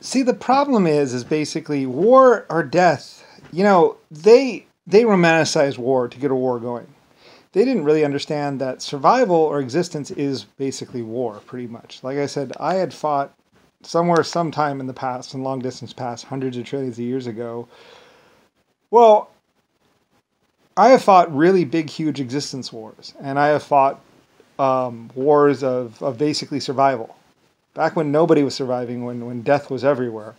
See, the problem is basically war or death. You know, they romanticize war to get a war going. They didn't really understand that survival or existence is basically war, pretty much. Like I said, I had fought somewhere, sometime in the past, in long distance past, hundreds of trillions of years ago. Well, I have fought really big, huge existence wars, and I have fought wars of basically survival. Back when nobody was surviving, when death was everywhere,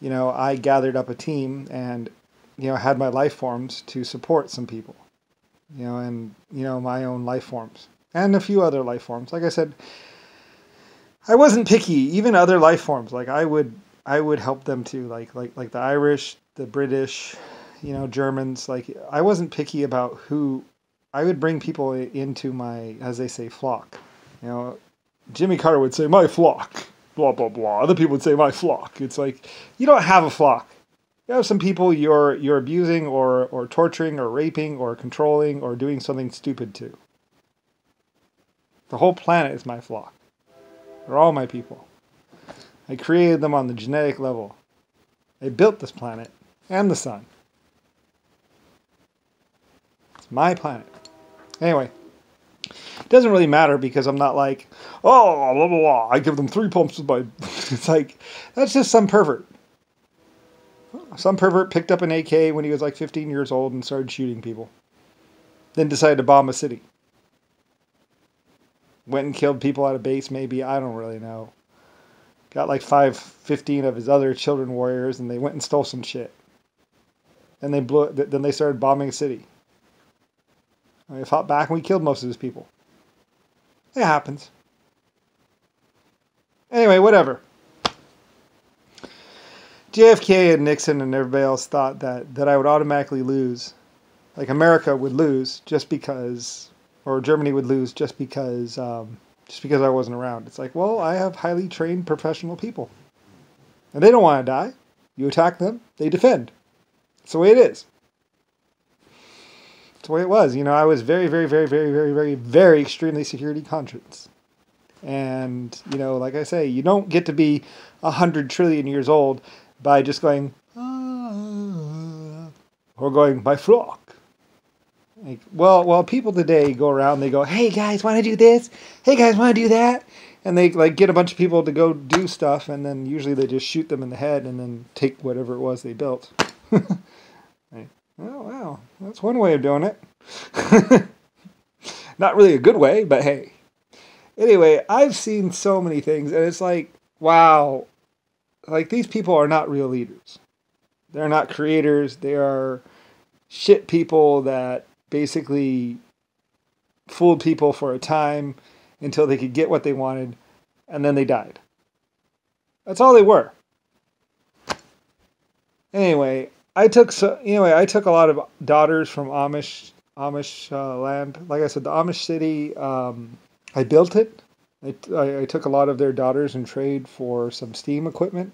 you know, I gathered up a team and, you know, had my life forms to support some people, you know, and, you know, my own life forms and a few other life forms. Like I said, I wasn't picky, even other life forms. Like I would help them too, like the Irish, the British, you know, Germans. Like I wasn't picky about who. I would bring people into my, as they say, flock. You know, Jimmy Carter would say, my flock, blah, blah, blah. Other people would say, my flock. It's like, you don't have a flock. You have some people you're abusing or torturing or raping or controlling or doing something stupid to. The whole planet is my flock. They're all my people. I created them on the genetic level. I built this planet and the sun. It's my planet. Anyway. It doesn't really matter because I'm not like, oh, blah, blah, blah. I give them 3 pumps with my... It's like, that's just some pervert. Some pervert picked up an AK when he was like 15 years old and started shooting people. Then decided to bomb a city. Went and killed people at a base, maybe. I don't really know. Got like 15 of his other children warriors and they went and stole some shit. And they blew it. Then they started bombing a city. We fought back and we killed most of his people. It happens. Anyway, whatever. JFK and Nixon and everybody else thought that I would automatically lose. Like America would lose just because, or Germany would lose just because I wasn't around. It's like, well, I have highly trained professional people. And they don't want to die. You attack them, they defend. That's the way it is. That's the way it was. You know, I was very, very, very, very, very, very, very extremely security conscious. And, you know, like I say, you don't get to be 100 trillion years old by just going, or going, my flock. Like, well, people today go around, they go, hey guys, want to do this? Hey guys, want to do that? And they like get a bunch of people to go do stuff, and then usually they just shoot them in the head and then take whatever it was they built. Like, oh, wow, that's one way of doing it. Not really a good way, but hey. Anyway, I've seen so many things, and it's like, wow, like these people are not real leaders. They're not creators. They are shit people that basically fooled people for a time until they could get what they wanted, and then they died. That's all they were. Anyway, I took a lot of daughters from Amish land. Like I said, the Amish city. I built it. I took a lot of their daughters in trade for some steam equipment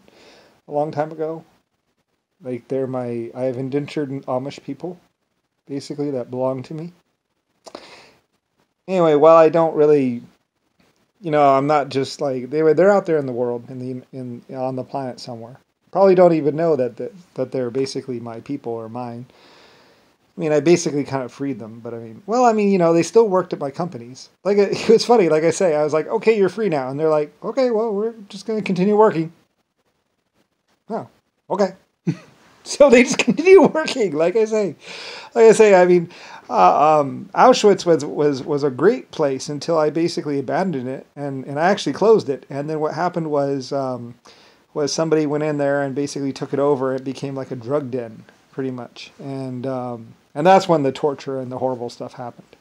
a long time ago. Like I have indentured Amish people, basically, that belong to me. Anyway, while I don't really, I'm not just like they're out there in the world, on the planet somewhere. Probably don't even know that they're basically my people or mine. I mean, I basically kind of freed them, but they still worked at my companies. Like, it was funny, like I say, I was like, okay, you're free now. And they're like, okay, well, we're just going to continue working. Oh, okay. So they just continue working, like I say. Auschwitz was a great place until I basically abandoned it, and I actually closed it. And then what happened was somebody went in there and basically took it over. It became like a drug den, pretty much. And that's when the torture and the horrible stuff happened.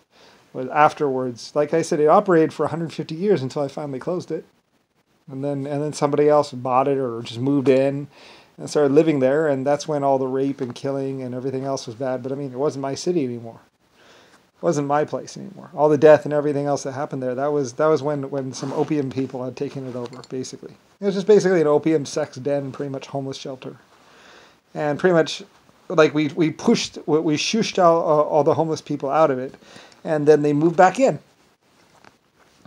But afterwards, like I said, it operated for 150 years until I finally closed it. And then somebody else bought it or just moved in and started living there. And that's when all the rape and killing and everything else was bad. But it wasn't my city anymore. It wasn't my place anymore. All the death and everything else that happened there, that was when some opium people had taken it over, basically. It was just basically an opium sex den, pretty much homeless shelter. And pretty much, like, we shushed all the homeless people out of it, and then they moved back in.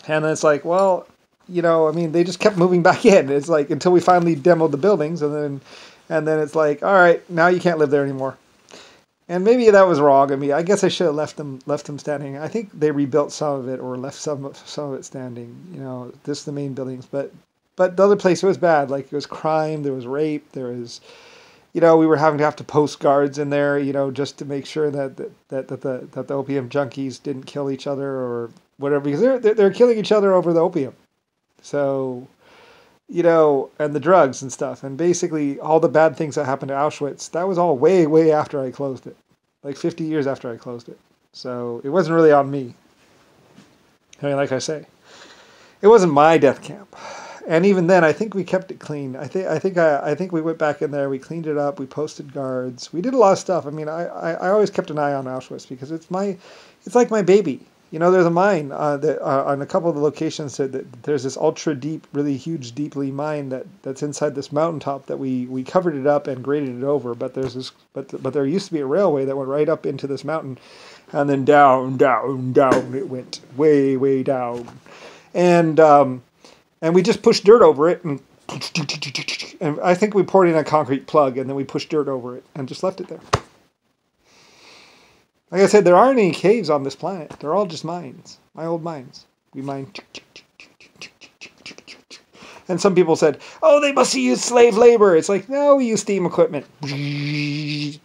And then it's like, well, you know, I mean, they just kept moving back in. It's like until we finally demoed the buildings, and then it's like, all right, now you can't live there anymore. And maybe that was wrong. I mean, I guess I should have left them standing. I think they rebuilt some of it or left some of it standing. You know, just the main buildings, but the other place was bad. Like, it was crime, there was rape, there was, you know, we were having to have to post guards in there, you know, just to make sure that the opium junkies didn't kill each other or whatever, because they're killing each other over the opium. So, you know, and the drugs and stuff, and basically all the bad things that happened to Auschwitz, that was all way, way after I closed it, like 50 years after I closed it. So it wasn't really on me. I mean, like I say, it wasn't my death camp. And even then, I think we kept it clean. I think we went back in there, we cleaned it up, we posted guards, we did a lot of stuff. I mean, I always kept an eye on Auschwitz because it's like my baby. You know, there's a mine on a couple of the locations that there's this ultra deep, really huge, deeply mine that's inside this mountaintop that we covered it up and graded it over. But there used to be a railway that went right up into this mountain, and then down it went way, way down, and we just pushed dirt over it, and I think we poured in a concrete plug, and then we pushed dirt over it and just left it there. Like I said, there aren't any caves on this planet. They're all just mines. My old mines. We mine. And some people said, oh, they must have used slave labor. It's like, no, we use steam equipment. You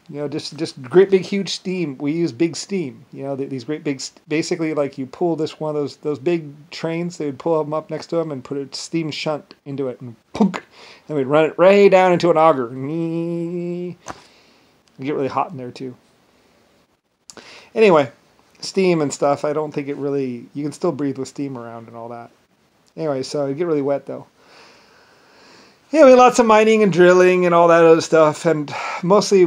know, just great big huge steam. We use big steam. You know, these great big, basically like you pull this one of those big trains. They would pull them up next to them and put a steam shunt into it, and punk, and we'd run it right down into an auger. You get really hot in there too. Anyway, steam and stuff, I don't think it really, you can still breathe with steam around and all that. Anyway, so it get really wet though. Anyway, lots of mining and drilling and all that other stuff, and mostly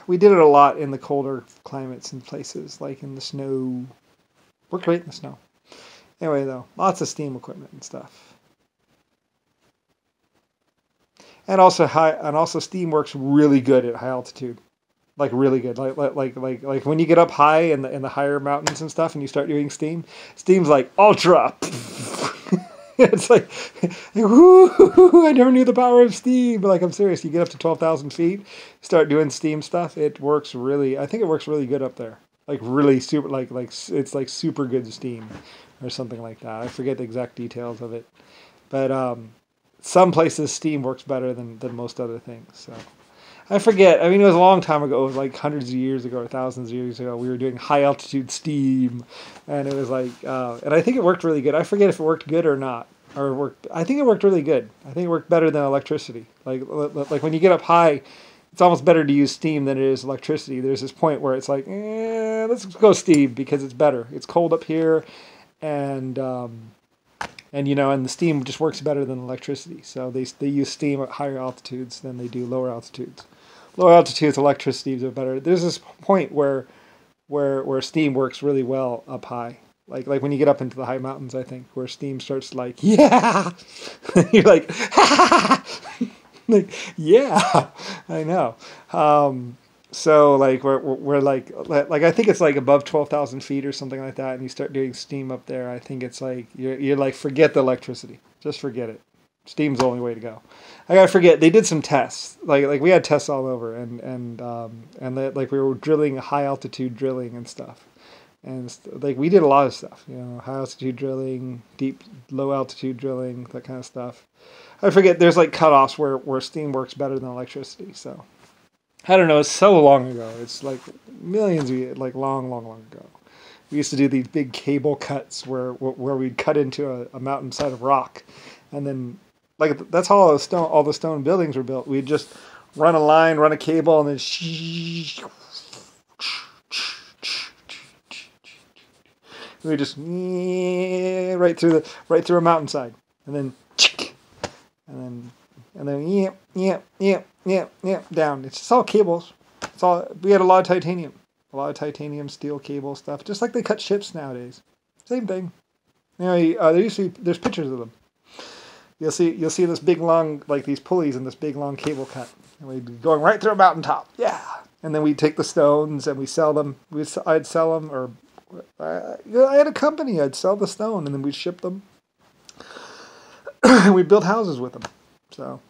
we did it a lot in the colder climates and places, like in the snow. Worked great in the snow. Anyway though, lots of steam equipment and stuff. And also steam works really good at high altitude. Like really good, like when you get up high in the higher mountains and stuff, and you start doing steam's like ultra. It's like, whoo, I never knew the power of steam. But like, I'm serious. You get up to 12,000 feet, start doing steam stuff. It works really. I think it works really good up there. Like really super, like it's like super good steam, or something like that. I forget the exact details of it, but some places steam works better than most other things. So. I forget. I mean, it was a long time ago. It was like hundreds of years ago or thousands of years ago. We were doing high altitude steam, and it was like, and I think it worked really good. I forget if it worked good or not, or worked. I think it worked really good. I think it worked better than electricity. Like when you get up high, it's almost better to use steam than it is electricity. There's this point where it's like, let's go steam because it's better. It's cold up here, and you know, and the steam just works better than electricity. So they use steam at higher altitudes than they do lower altitudes. Lower altitudes, electricities are better. There's this point where steam works really well up high. Like when you get up into the high mountains, I think, where steam starts like, yeah! You're like, like, yeah! I know. So like we're like I think it's like above 12,000 feet or something like that, and you start doing steam up there. I think it's like you're like, forget the electricity, just forget it. Steam's the only way to go. I gotta forget. They did some tests, like we had tests all over, and like we were drilling high altitude drilling and stuff, and like we did a lot of stuff. You know, high altitude drilling, low altitude drilling, that kind of stuff. I forget. There's like cutoffs where steam works better than electricity. So. I don't know, it's so long ago. It's like millions of years, like long ago. We used to do these big cable cuts where we'd cut into a mountainside of rock. And then, like, that's how all the stone buildings were built. We'd just run a line, run a cable, and then we just right through a mountainside. And then down. It's just all cables. We had a lot of titanium, steel cable stuff, just like they cut ships nowadays. Same thing. Anyway, there's pictures of them. You'll see this big long, like these pulleys and this big long cable cut, and we'd be going right through a mountaintop. Yeah, and then we'd take the stones and we sell them. I'd sell them, or I had a company. I'd sell the stone and then we'd ship them. we built houses with them. So